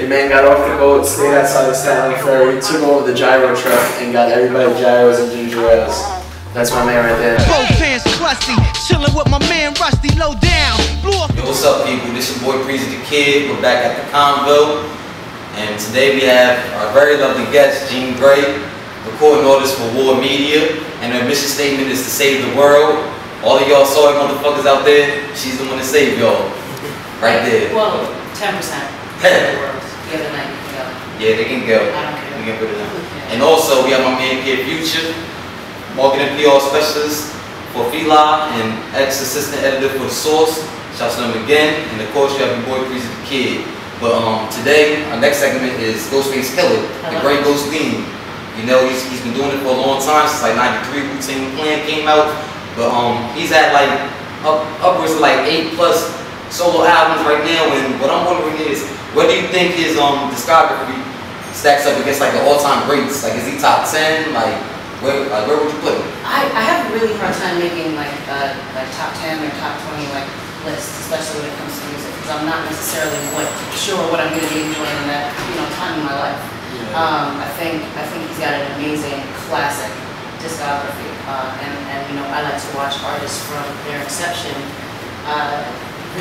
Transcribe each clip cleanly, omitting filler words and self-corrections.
Your man got off the boat, stayed outside the Staten Island Ferry, took over the gyro truck, and got everybody gyros and ginger ales. That's my man right there. Both pants crusty, chilling with my man Rusty, low down. Yo, what's up, people? This is your boy Preezy Da Kid. We're back at the Convo, and today we have our very lovely guest, Grae, recording all this for War Media, and her mission statement is to save the world. All of y'all sorry motherfuckers out there, she's the one to save y'all. Right there. Well, 10%. The world. The other night you can go. Yeah, they can go. I don't care. We can put it in. And also, we have my man Kid Future, marketing PR specialist for Fila and ex-assistant editor for The Source. Shouts to them again. And of course, you have your boy Preezy Da Kid. But today, our next segment is Ghostface Killah, the great Ghost Theme. You know, he's been doing it for a long time, since like 93, Wu-Tang Clan came out. But he's at like upwards of like 8+ solo albums right now. And what I'm wondering is, where do you think his discography stacks up against like the all-time greats? Like, is he top 10? Like where would you put him? I have a really hard time making like top 10 or top 20 like lists, especially when it comes to music, because I'm not necessarily sure what I'm going to be enjoying in that time in my life. Yeah. I think he's got an amazing classic discography, and I like to watch artists from their inception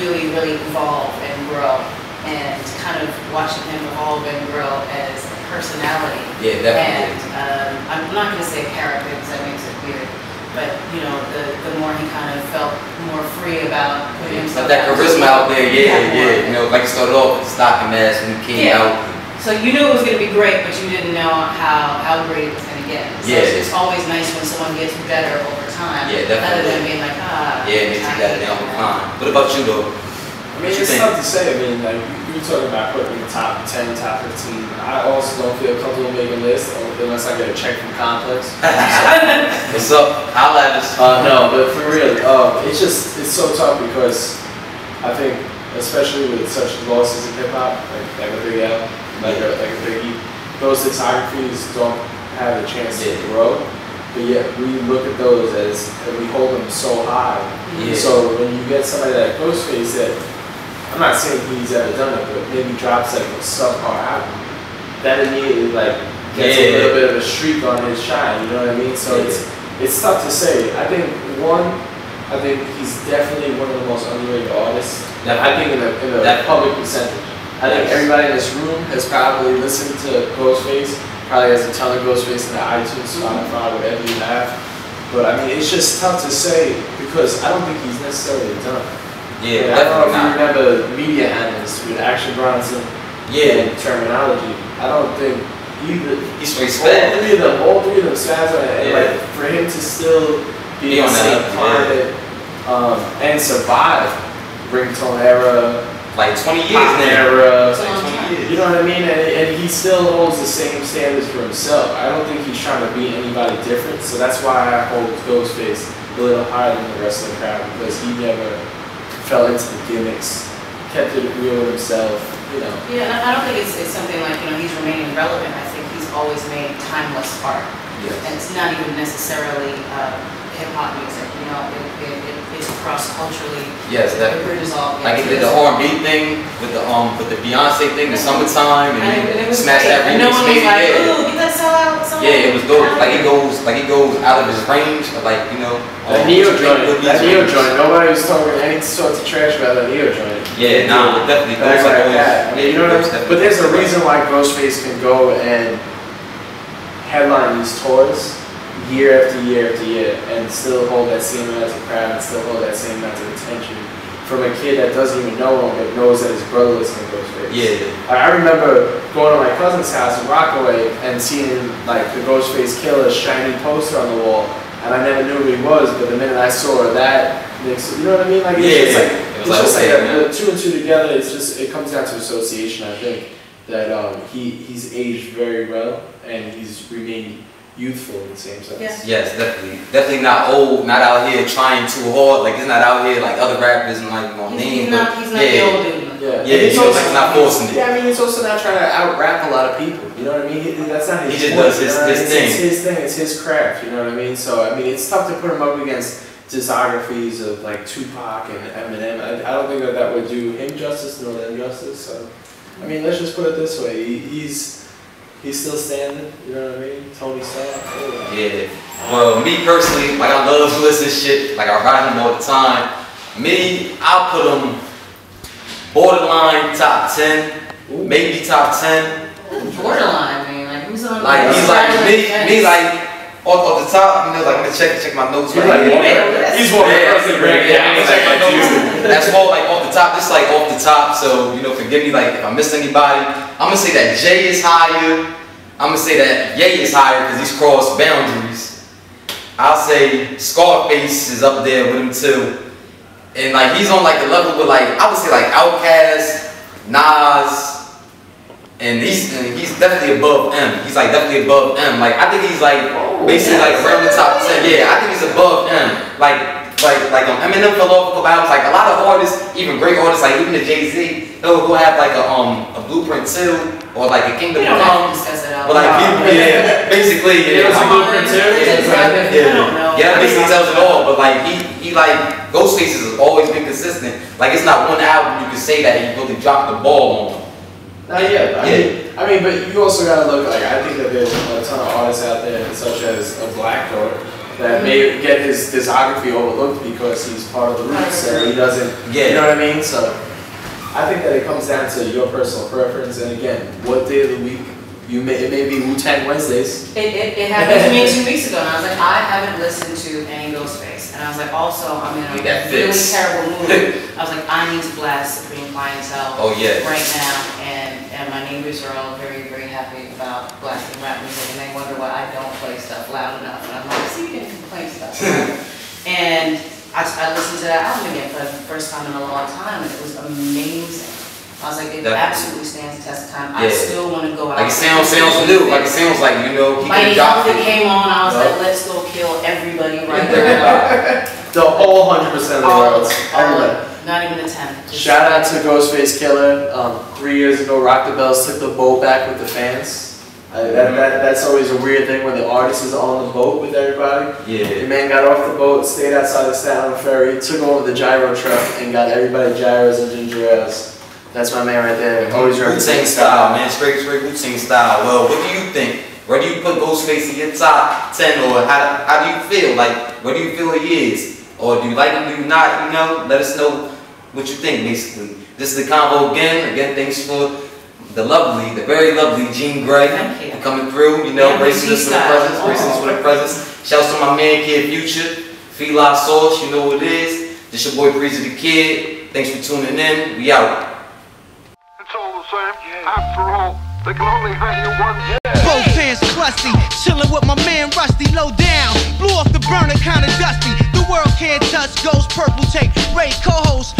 really evolve and grow, and kind of watching him evolve and grow as a personality. Yeah, definitely. And I'm not going to say character because that makes it weird, but the more he kind of felt more free about putting himself like that charisma out there, yeah. You know, like he started off with the stocking mask when he came out. So you knew it was going to be great, but you didn't know how great it was going to get. So it's always nice when someone gets better over time. Yeah, definitely. Rather than being like, Yeah, it makes you better down the line. What about you though? I mean, it's tough to say. I mean, like, you're talking about putting in the top 10, top 15. I also don't feel comfortable making a list unless I get a check from Complex. What's up? Holla at us. No, but for real, it's so tough because I think, especially with such losses in hip hop, like a Big L, like a Biggie, those discographies don't have a chance to grow. But yet we look at those and we hold them so high. Yeah. So when you get somebody like Ghostface that, I'm not saying he's ever done it, but maybe drops like a subpar album, that immediately like gets a little bit of a streak on his shine, you know what I mean? So it's tough to say. I think he's definitely one of the most underrated artists. I think in the public percentage. I think everybody in this room has probably listened to Ghostface, probably has a ton of Ghostface in the iTunes, Spotify, whatever you have. But I mean, it's just tough to say because I don't think he's necessarily done it. Yeah, I don't know if you remember Media Analyst with Action Bronson and Terminology. I don't think he's straight spaz. All three of them spaz on it. And like for him to still be on the same climate and survive ringtone era, like 20 years now. Era, like 20 years. You know what I mean? And he still holds the same standards for himself. I don't think he's trying to be anybody different. So that's why I hold Ghostface a little higher than the rest of the crowd, because he never fell into the gimmicks, kept it real with himself, you know. Yeah, I don't think it's something like, he's remaining relevant. I think he's always made timeless art. Yes. And it's not even necessarily hip-hop music, it's cross-culturally. Yes, definitely. Like he did the R&B thing with the Beyonce thing, the Summertime, and he smashed that remix. No one was like, ooh, get that sellout. Yeah, it was dope. Like he goes out of his range, like that Neo joint. Nobody was talking any sorts of trash about that Neo joint. Yeah, nah, definitely. Like that. I mean, you know what I mean? But there's a reason why Ghostface can go and headline these tours year after year after year and still hold that same amount of crowd and still hold that same amount of attention from a kid that doesn't even know him but knows that his brother listens to Ghostface. Yeah. I remember going to my cousin's house in Rockaway and seeing like the Ghostface Killah shiny poster on the wall, and I never knew who he was, but the minute I saw that, you know what I mean? Like it's just like the two and two together. It comes down to association. I think that he's aged very well and he's remained youthful in the same sense. Yes, definitely. Definitely not old, not out here trying too hard. Like he's not out here like other rappers and like he's not the old dude. He's also like not forcing it. Yeah, I mean he's also not trying to out rap a lot of people. You know what I mean? That's not his. He just does his thing. It's his thing. It's his craft. You know what I mean? So I mean it's tough to put him up against discographies of like Tupac and Eminem. I don't think that would do him justice nor them justice. So I mean, let's just put it this way. He's still standing. You know what I mean? Tony Stark. Yeah. Well, me personally, like I love to listen to shit. Like I ride him all the time. Me, I'll put him borderline top 10, maybe top 10. Borderline, man. Like who's on? Like he's like me like off the top. You know, like I'm gonna check my notes. He's Right like, here. he's one person. That's more like off the top. This like off the top. So you know, forgive me like if I missed anybody. I'm gonna say that Jay is higher. I'm gonna say that Ye is higher because he's crossed boundaries. I'll say Scarface is up there with him too. And like he's on like the level with like I would say like Outkast, Nas, and he's definitely above M. He's like definitely above M. Like I think he's like basically like around the top 10. Yeah, I think he's above M. Like Eminem fell off a couple albums. Like a lot of artists, even great artists, like even the Jay-Z, they'll go have like a Blueprint 2 or like a Kingdom Come. But like basically It was a Blueprint 2. Yeah, basically tells it all. But like he like Ghostface has always been consistent. Like it's not one album you can say that he really dropped the ball on. Not yet. I mean, but you also gotta look like I think that there's a ton of artists out there, such as a Black Thought, that may get his discography overlooked because he's part of the roots and he doesn't. You know what I mean? So I think that it comes down to your personal preference, and again, what day of the week it may be Wu-Tang Wednesdays. It happened to me 2 weeks ago, and I was like, I haven't listened to any Ghostface, and I was like, also I'm in a really terrible mood. I was like, I need to blast Supreme Clientele right now, and my neighbors are all very, very happy about blasting rap music, and they wonder why I don't play stuff loud enough, and I'm like, see, you can play stuff. And I listened to that album again for the first time in a long time, and it was amazing. I was like, it absolutely stands the test of time. I still want to go out. Like it sounds new. Like it sounds like, you know, he Mighty Outfit came on. I was like, let's go kill everybody right now. The whole 100% of the world. Everybody. Not even a 10. Shout out to Ghostface Killah. 3 years ago, Rock the Bells took the boat back with the fans. That's always a weird thing when the artist is on the boat with everybody. The man got off the boat, stayed outside the Staten Island Ferry, took over the gyro truck, and got everybody gyros and ginger ales. That's my man right there. Always Wu-Tang style, man. Straight Wu-Tang style. Well, what do you think? Where do you put Ghostface in your top 10, or how do you feel? Like, where do you feel he is? Or do you like him, do you not? You know, let us know what you think, basically. This is the Convo again. Again, thanks for the very lovely Jean Grae for coming through. You know, gracing us with the presence. Shouts to my man, Kid Future. Fila Sauce, you know what it is. This your boy Preezy Da Kid. Thanks for tuning in. We out. After all, they can only hang you one. Both hands crusty, chillin' with my man Rusty, low down. Blew off the burner, kinda dusty. The world can't touch Ghost, Purple Tape, Ray co-host.